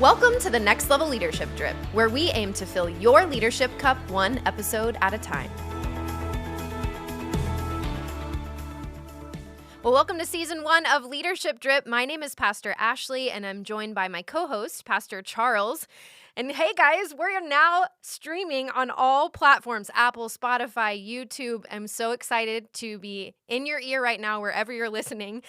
Welcome to the Next Level Leadership Drip, where we aim to fill your leadership cup one episode at a time. Well, welcome to Season 1 of Leadership Drip. My name is Pastor Ashley, and I'm joined by my co-host, Pastor Charles. And hey, guys, we're now streaming on all platforms, Apple, Spotify, YouTube. I'm so excited to be in your ear right now, wherever you're listening.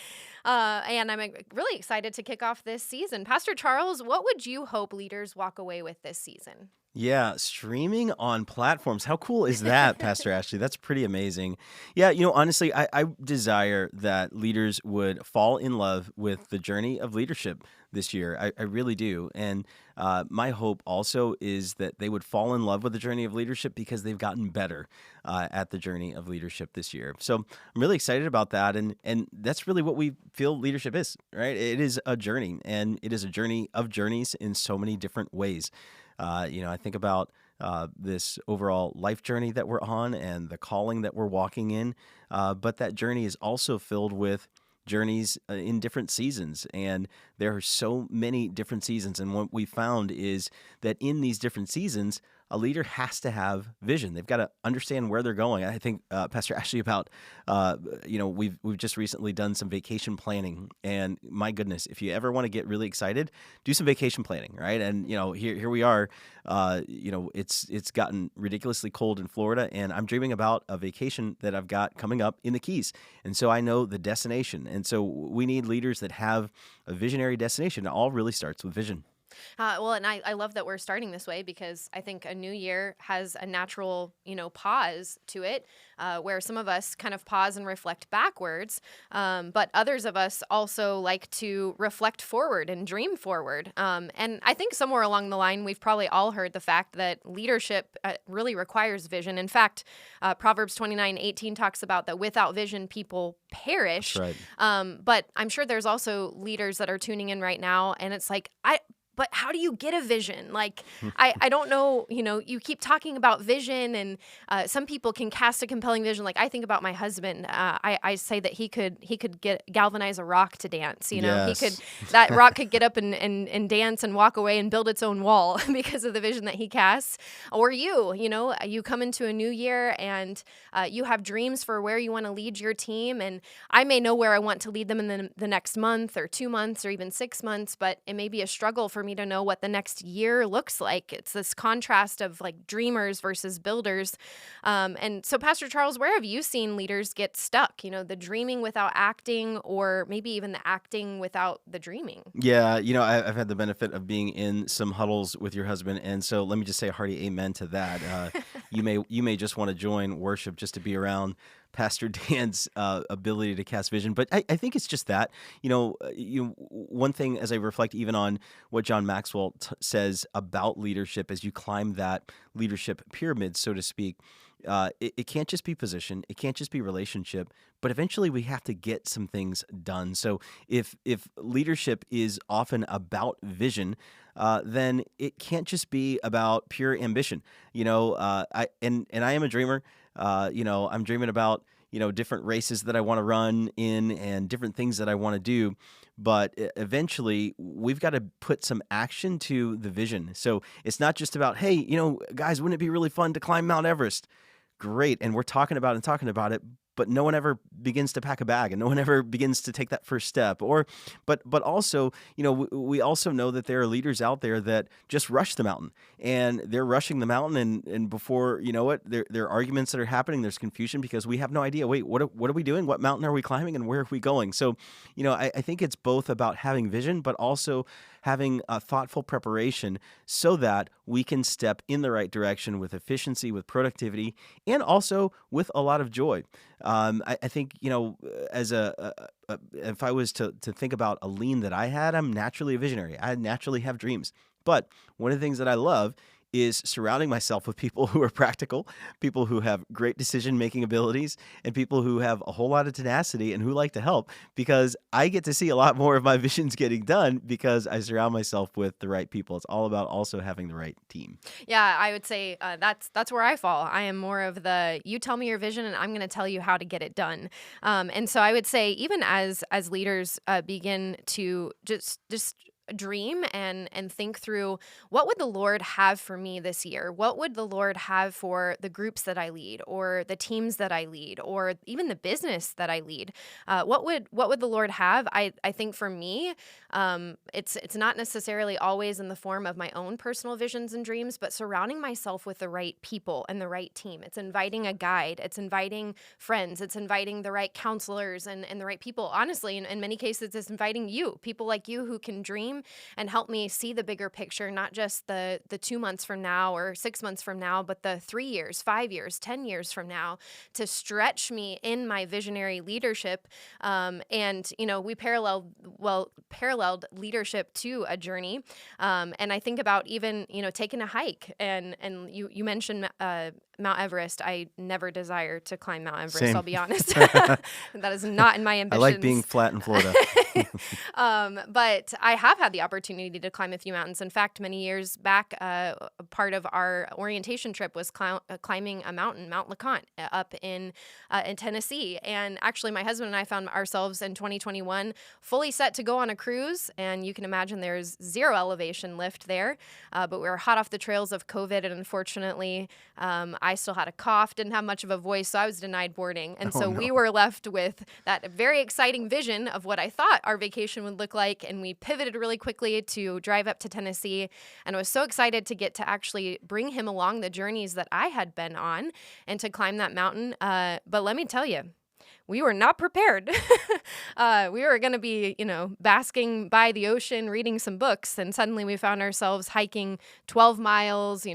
And I'm really excited to kick off this season. Pastor Charles, what would you hope leaders walk away with this season? Yeah, streaming on platforms. How cool is that, Pastor Ashley? That's pretty amazing. Yeah, honestly, I desire that leaders would fall in love with the journey of leadership this year. I really do. And my hope also is that they would fall in love with the journey of leadership because they've gotten better at the journey of leadership this year. So I'm really excited about that. And that's really what we feel leadership is, right? It is a journey, and it is a journey of journeys in so many different ways. I think about this overall life journey that we're on and the calling that we're walking in, but that journey is also filled with journeys in different seasons, and there are so many different seasons. And what we found is that in these different seasons, a leader has to have vision. They've got to understand where they're going. I think, Pastor Ashley, about we've just recently done some vacation planning, and my goodness, if you ever want to get really excited, do some vacation planning, right? And here we are. It's gotten ridiculously cold in Florida, and I'm dreaming about a vacation that I've got coming up in the Keys, and so I know the destination, and so we need leaders that have a visionary destination. It all really starts with vision. And I love that we're starting this way, because I think a new year has a natural, pause to it, where some of us kind of pause and reflect backwards, but others of us also like to reflect forward and dream forward. And I think somewhere along the line, we've probably all heard the fact that leadership really requires vision. In fact, Proverbs 29:18 talks about that without vision, people perish. That's right. But I'm sure there's also leaders that are tuning in right now, and it's like, but how do you get a vision? Like, I don't know, you keep talking about vision, and some people can cast a compelling vision. Like, I think about my husband. I say that he could galvanize a rock to dance. Yes. That rock could get up and dance and walk away and build its own wall because of the vision that he casts. Or you come into a new year and you have dreams for where you want to lead your team. And I may know where I want to lead them in the next month or 2 months or even 6 months, but it may be a struggle for me to know what the next year looks like. It's this contrast of like dreamers versus builders. And so, Pastor Charles, where have you seen leaders get stuck? The dreaming without acting, or maybe even the acting without the dreaming? Yeah, I've had the benefit of being in some huddles with your husband, and so let me just say a hearty amen to that. You may just want to join worship just to be around Pastor Dan's ability to cast vision, but I think it's just that. One thing, as I reflect even on what John Maxwell says about leadership, as you climb that leadership pyramid, so to speak, it can't just be position, it can't just be relationship, but eventually we have to get some things done. So if leadership is often about vision, then it can't just be about pure ambition. I am a dreamer. I'm dreaming about, different races that I want to run in and different things that I want to do. But eventually we've got to put some action to the vision. So it's not just about, hey, guys, wouldn't it be really fun to climb Mount Everest? Great. And we're talking about it, but no one ever begins to pack a bag, and no one ever begins to take that first step. But also, we also know that there are leaders out there that just rush the mountain, and they're rushing the mountain, and before you know it, there are arguments that are happening. There's confusion because we have no idea. Wait, what are we doing? What mountain are we climbing, and where are we going? So, I think it's both about having vision, but also having a thoughtful preparation so that we can step in the right direction with efficiency, with productivity, and also with a lot of joy. I think, if I was to think about a lean that I had, I'm naturally a visionary. I naturally have dreams. But one of the things that I love is surrounding myself with people who are practical, people who have great decision-making abilities, and people who have a whole lot of tenacity and who like to help, because I get to see a lot more of my visions getting done because I surround myself with the right people. It's all about also having the right team. Yeah, I would say that's where I fall. I am more of the, you tell me your vision and I'm going to tell you how to get it done. And so I would say, even as leaders begin to just dream and think through, what would the Lord have for me this year? What would the Lord have for the groups that I lead, or the teams that I lead, or even the business that I lead? What would the Lord have? I think for me, it's not necessarily always in the form of my own personal visions and dreams, but surrounding myself with the right people and the right team. It's inviting a guide. It's inviting friends. It's inviting the right counselors and the right people. Honestly, in many cases, it's inviting you, people like you who can dream and help me see the bigger picture, not just the 2 months from now or 6 months from now, but the 3 years, 5 years, 10 years from now, to stretch me in my visionary leadership. And we paralleled leadership to a journey. And I think about even taking a hike, and you mentioned Mount Everest. I never desire to climb Mount Everest. I'll Same. be honest. That is not in my I like being ambitions. flat in Florida. But I have had the opportunity to climb a few mountains. In fact, many years back, a part of our orientation trip was climbing a mountain, Mount LeConte, up in Tennessee. And actually, my husband and I found ourselves in 2021 fully set to go on a cruise. And you can imagine there's zero elevation lift there. But we were hot off the trails of COVID. And unfortunately, I still had a cough, didn't have much of a voice, so I was denied boarding. And Oh so no. we were left with that very exciting vision of what I thought our vacation would look like. And we pivoted really quickly to drive up to Tennessee. And I was so excited to get to actually bring him along the journeys that I had been on and to climb that mountain. But let me tell you, we were not prepared. We were going to be, basking by the ocean, reading some books, and suddenly we found ourselves hiking 12 miles,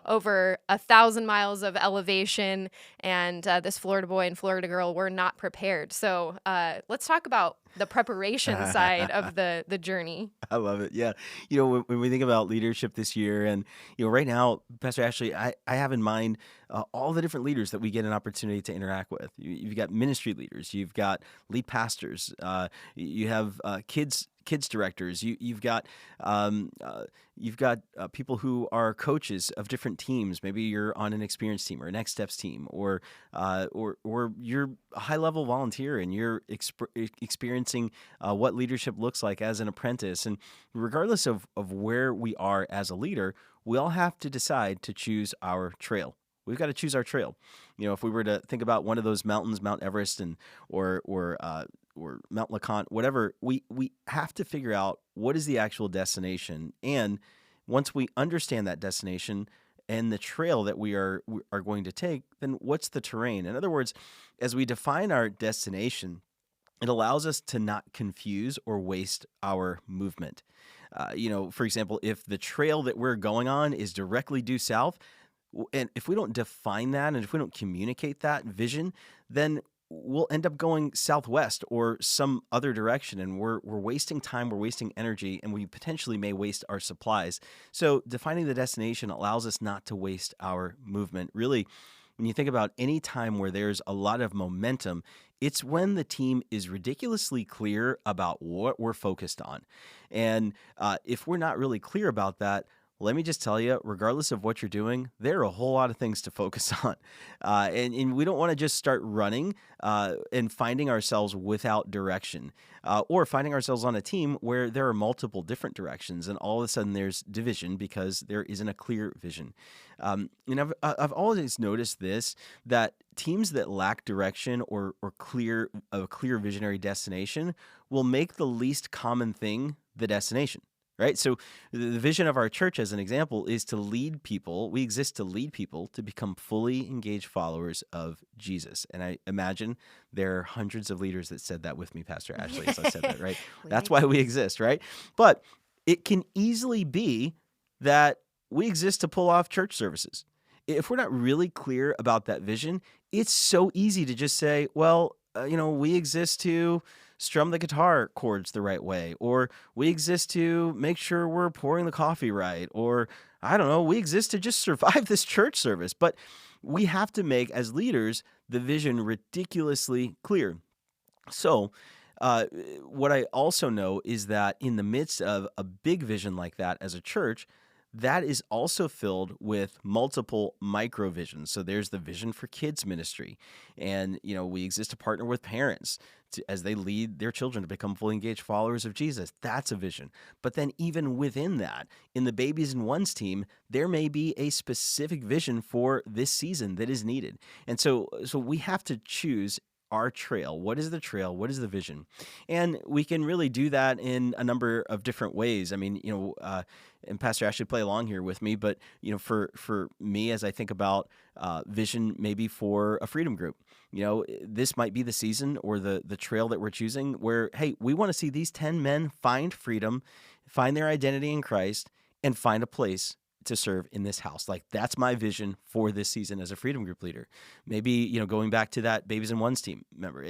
over 1,000 miles of elevation. And this Florida boy and Florida girl were not prepared. So let's talk about the preparation side of the journey. I love it. Yeah. When we think about leadership this year, and, right now, Pastor Ashley, I have in mind all the different leaders that we get an opportunity to interact with. You've got ministry leaders, you've got lead pastors, you have kids directors, you've got people who are coaches of different teams. Maybe you're on an experienced team or a next steps team, or you're a high level volunteer and you're experiencing what leadership looks like as an apprentice. And regardless of where we are as a leader, we all have to decide to choose our trail. We've got to choose our trail. If we were to think about one of those mountains, Mount Everest, and or Mount LeConte, whatever, we have to figure out what is the actual destination. And once we understand that destination and the trail that we are going to take, then what's the terrain? In other words, as we define our destination, it allows us to not confuse or waste our movement. For example, if the trail that we're going on is directly due south, and if we don't define that and if we don't communicate that vision, then we'll end up going southwest or some other direction, and we're wasting time, we're wasting energy, and we potentially may waste our supplies. So defining the destination allows us not to waste our movement. Really, when you think about any time where there's a lot of momentum, it's when the team is ridiculously clear about what we're focused on. And if we're not really clear about that, let me just tell you, regardless of what you're doing, there are a whole lot of things to focus on. And we don't want to just start running and finding ourselves without direction, or finding ourselves on a team where there are multiple different directions and all of a sudden there's division because there isn't a clear vision. And I've always noticed this, that teams that lack direction or a clear visionary destination will make the least common thing the destination. Right? So the vision of our church, as an example, is to lead people. We exist to lead people to become fully engaged followers of Jesus. And I imagine there are hundreds of leaders that said that with me, Pastor Ashley, as I said that, right? That's why we exist, right? But it can easily be that we exist to pull off church services. If we're not really clear about that vision, it's so easy to just say, well, we exist to strum the guitar chords the right way, or we exist to make sure we're pouring the coffee right, or I don't know, we exist to just survive this church service. But we have to make, as leaders, the vision ridiculously clear. So what I also know is that in the midst of a big vision like that as a church, that is also filled with multiple micro visions. So there's the vision for kids ministry. And, we exist to partner with parents as they lead their children to become fully engaged followers of Jesus. That's a vision. But then even within that, in the Babies and Ones team, there may be a specific vision for this season that is needed. And so we have to choose our trail. What is the trail? What is the vision? And we can really do that in a number of different ways. I mean, and Pastor Ashley, play along here with me, but for me, as I think about vision, maybe for a freedom group, this might be the season or the trail that we're choosing where, hey, we want to see these 10 men find freedom, find their identity in Christ, and find a place to serve in this house. Like, that's my vision for this season as a freedom group leader. Maybe, going back to that Babies and Ones team member,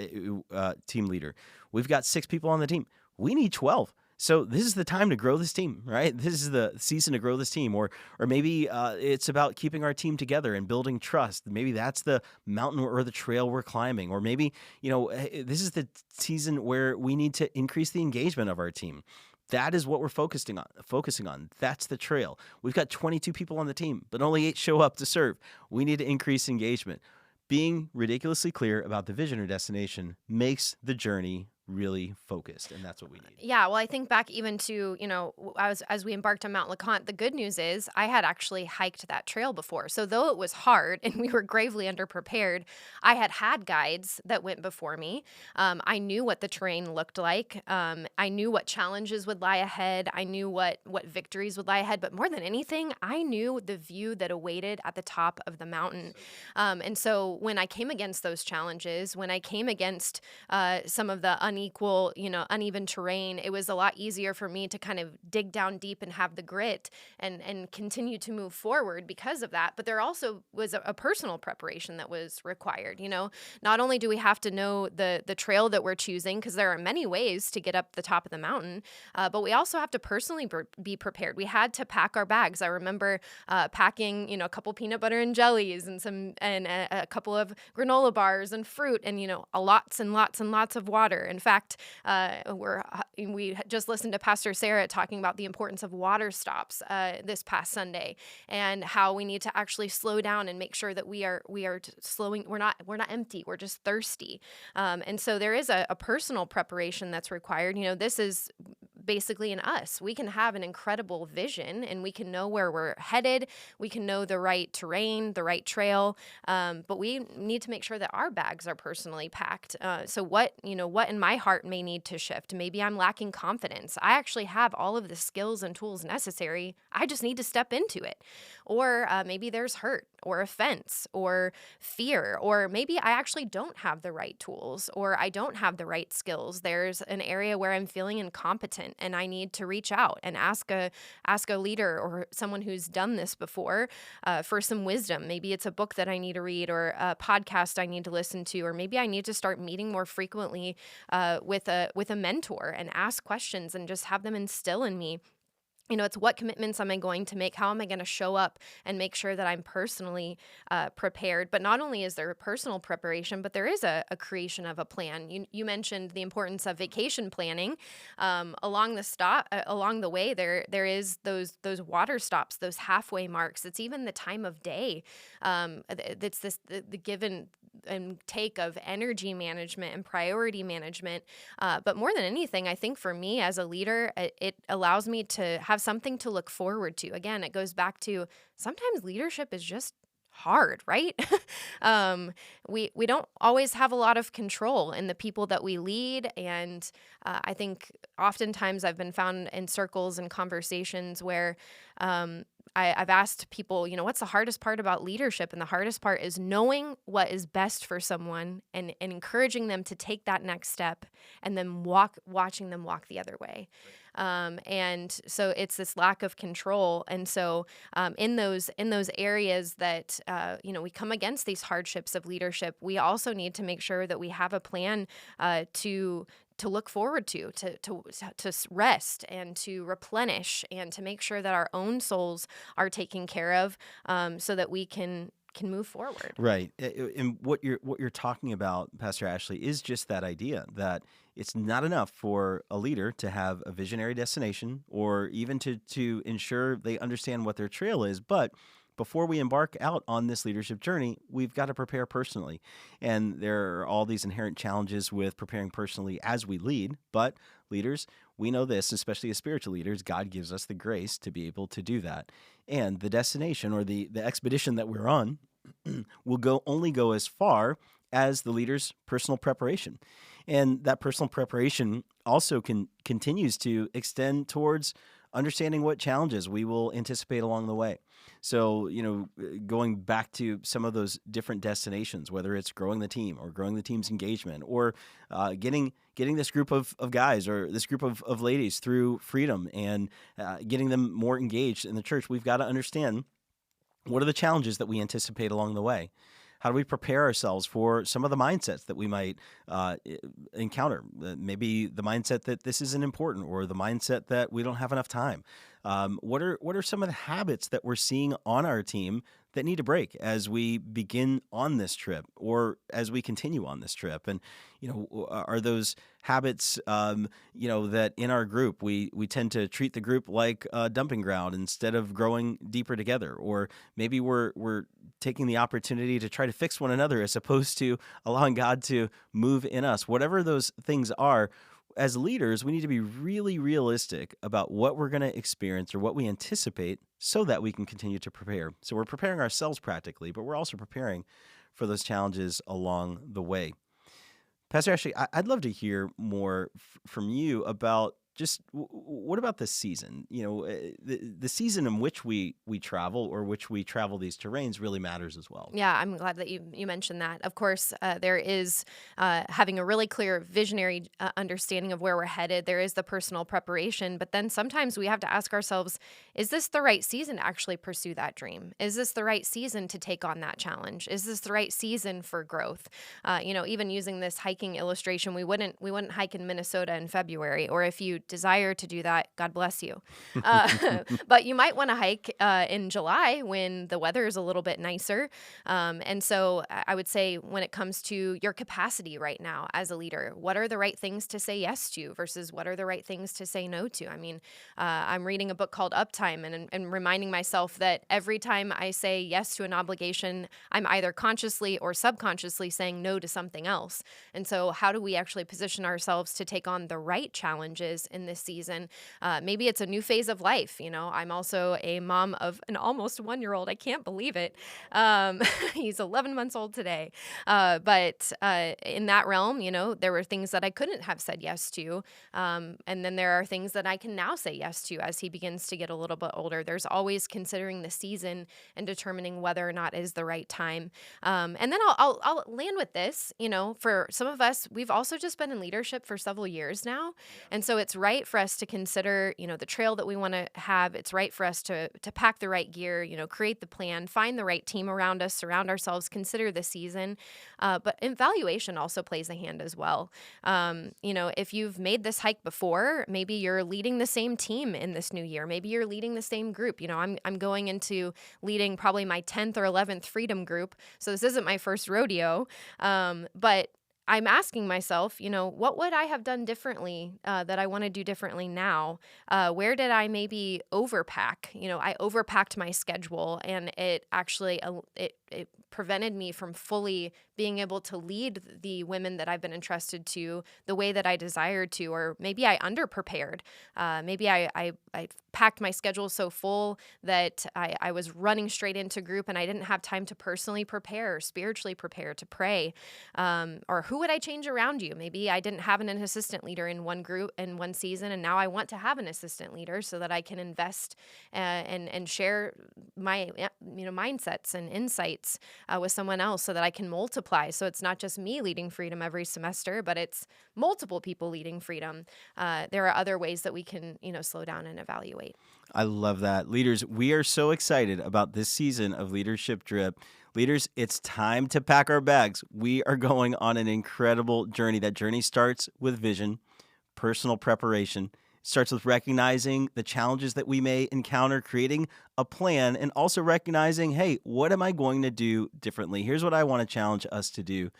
team leader, we've got 6 people on the team. We need 12. So this is the time to grow this team, right? This is the season to grow this team. Or maybe it's about keeping our team together and building trust. Maybe that's the mountain or the trail we're climbing. Or maybe, this is the season where we need to increase the engagement of our team. That is what we're focusing on. That's the trail. We've got 22 people on the team, but only 8 show up to serve. We need to increase engagement. Being ridiculously clear about the vision or destination makes the journey really focused, and that's what we need. Yeah, well, I think back even to, as we embarked on Mount LeConte, the good news is I had actually hiked that trail before. So though it was hard and we were gravely underprepared, I had guides that went before me. I knew what the terrain looked like. I knew what challenges would lie ahead. I knew what victories would lie ahead. But more than anything, I knew the view that awaited at the top of the mountain. And so when I came against those challenges, when I came against some of the uneven terrain, it was a lot easier for me to kind of dig down deep and have the grit and continue to move forward because of that. But there also was a personal preparation that was required. Not only do we have to know the trail that we're choosing, because there are many ways to get up the top of the mountain, but we also have to personally be prepared. We had to pack our bags. I remember packing, a couple peanut butter and jellies and a couple of granola bars and fruit and, lots and lots and lots of water. In fact, we just listened to Pastor Sarah talking about the importance of water stops this past Sunday, and how we need to actually slow down and make sure that we are slowing. We're not empty. We're just thirsty. And so there is a personal preparation that's required. This is basically in us. We can have an incredible vision and we can know where we're headed. We can know the right terrain, the right trail. But we need to make sure that our bags are personally packed. So what in my heart may need to shift. Maybe I'm lacking confidence. I actually have all of the skills and tools necessary. I just need to step into it. Or maybe there's hurt or offense or fear, or maybe I actually don't have the right tools or I don't have the right skills. There's an area where I'm feeling incompetent and I need to reach out and ask a leader or someone who's done this before for some wisdom. Maybe it's a book that I need to read or a podcast I need to listen to, or maybe I need to start meeting more frequently with a mentor and ask questions and just have them instill in me. It's what commitments am I going to make? How am I going to show up and make sure that I'm personally prepared? But not only is there a personal preparation, but there is a creation of a plan. You mentioned the importance of vacation planning. Along the way, there is those water stops, those halfway marks. It's even the time of day. It's the given and take of energy management and priority management. But more than anything, I think for me as a leader, it allows me to have something to look forward to. Again, it goes back to sometimes leadership is just hard, right? We don't always have a lot of control in the people that we lead. And I think oftentimes I've been found in circles and conversations where I've asked people, what's the hardest part about leadership? And the hardest part is knowing what is best for someone and encouraging them to take that next step and then watching them walk the other way. And so it's this lack of control. And so in those areas that, we come against these hardships of leadership, we also need to make sure that we have a plan to look forward to rest and to replenish and to make sure that our own souls are taken care of, so that we can move forward. Right. And what you're talking about, Pastor Ashley, is just that idea that it's not enough for a leader to have a visionary destination or even to ensure they understand what their trail is, but before we embark out on this leadership journey, we've got to prepare personally. And there are all these inherent challenges with preparing personally as we lead. But leaders, we know this, especially as spiritual leaders, God gives us the grace to be able to do that. And the destination or the expedition that we're on will only go as far as the leader's personal preparation. And that personal preparation also continues to extend towards understanding what challenges we will anticipate along the way. So, going back to some of those different destinations, whether it's growing the team or growing the team's engagement or getting this group of guys or this group of ladies through freedom and getting them more engaged in the church, we've got to understand what are the challenges that we anticipate along the way. How do we prepare ourselves for some of the mindsets that we might encounter? Maybe the mindset that this isn't important, or the mindset that we don't have enough time. What are some of the habits that we're seeing on our team that need to break as we begin on this trip, or as we continue on this trip? And are those habits that in our group we tend to treat the group like a dumping ground instead of growing deeper together? Or maybe we're taking the opportunity to try to fix one another as opposed to allowing God to move in us. Whatever those things are, as leaders, we need to be really realistic about what we're going to experience or what we anticipate so that we can continue to prepare. So we're preparing ourselves practically, but we're also preparing for those challenges along the way. Pastor Ashley, I'd love to hear more from you about just what about this season? The season in which we travel, or which we travel these terrains, really matters as well. Yeah, I'm glad that you mentioned that. Of course, there is having a really clear visionary understanding of where we're headed. There is the personal preparation, but then sometimes we have to ask ourselves, is this the right season to actually pursue that dream? Is this the right season to take on that challenge? Is this the right season for growth? Even using this hiking illustration, we wouldn't hike in Minnesota in February, or if you desire to do that, God bless you. But you might want to hike in July when the weather is a little bit nicer. And so I would say, when it comes to your capacity right now as a leader, what are the right things to say yes to versus what are the right things to say no to? I mean, I'm reading a book called Uptime and reminding myself that every time I say yes to an obligation, I'm either consciously or subconsciously saying no to something else. And so how do we actually position ourselves to take on the right challenges in this season? Maybe it's a new phase of life. I'm also a mom of an almost 1-year-old. I can't believe it. He's 11 months old today. But in that realm, there were things that I couldn't have said yes to. And then there are things that I can now say yes to as he begins to get a little bit older. There's always considering the season and determining whether or not is the right time. And then I'll land with this. For some of us, we've also just been in leadership for several years now. And so it's right for us to consider, the trail that we want to have. It's right for us to pack the right gear, create the plan, find the right team around us, surround ourselves, consider the season. But evaluation also plays a hand as well. If you've made this hike before, maybe you're leading the same team in this new year. Maybe you're leading the same group. I'm going into leading probably my 10th or 11th freedom group. So this isn't my first rodeo. But I'm asking myself, what would I have done differently that I want to do differently now? Where did I maybe overpack? I overpacked my schedule, and it actually it prevented me from fully being able to lead the women that I've been entrusted to the way that I desired to. Or maybe I underprepared. Maybe I packed my schedule so full that I was running straight into group, and I didn't have time to personally prepare, or spiritually prepare, to pray. Or who would I change around you? Maybe I didn't have an assistant leader in one group in one season, and now I want to have an assistant leader so that I can invest and share my mindsets and insights with someone else, so that I can multiply. So it's not just me leading freedom every semester, but it's multiple people leading freedom. There are other ways that we can slow down and evaluate. I love that. Leaders, we are so excited about this season of Leadership Drip. Leaders, it's time to pack our bags. We are going on an incredible journey. That journey starts with vision, personal preparation. Starts with recognizing the challenges that we may encounter, creating a plan, and also recognizing, hey, what am I going to do differently? Here's what I want to challenge us to do.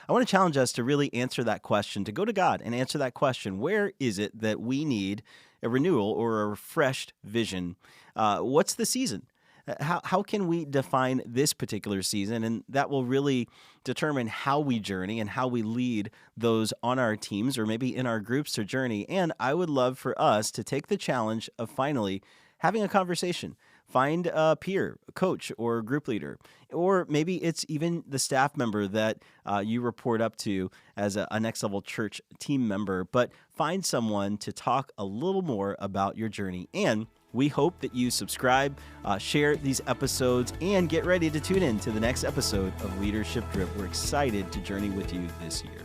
I want to challenge us to really answer that question, to go to God and answer that question. Where is it that we need a renewal or a refreshed vision? What's the season? How can we define this particular season? And that will really determine how we journey and how we lead those on our teams or maybe in our groups to journey. And I would love for us to take the challenge of finally having a conversation. Find a peer, a coach, or a group leader, or maybe it's even the staff member that you report up to as a next level church team member. But find someone to talk a little more about your journey. And we hope that you subscribe, share these episodes, and get ready to tune in to the next episode of Leadership Drip. We're excited to journey with you this year.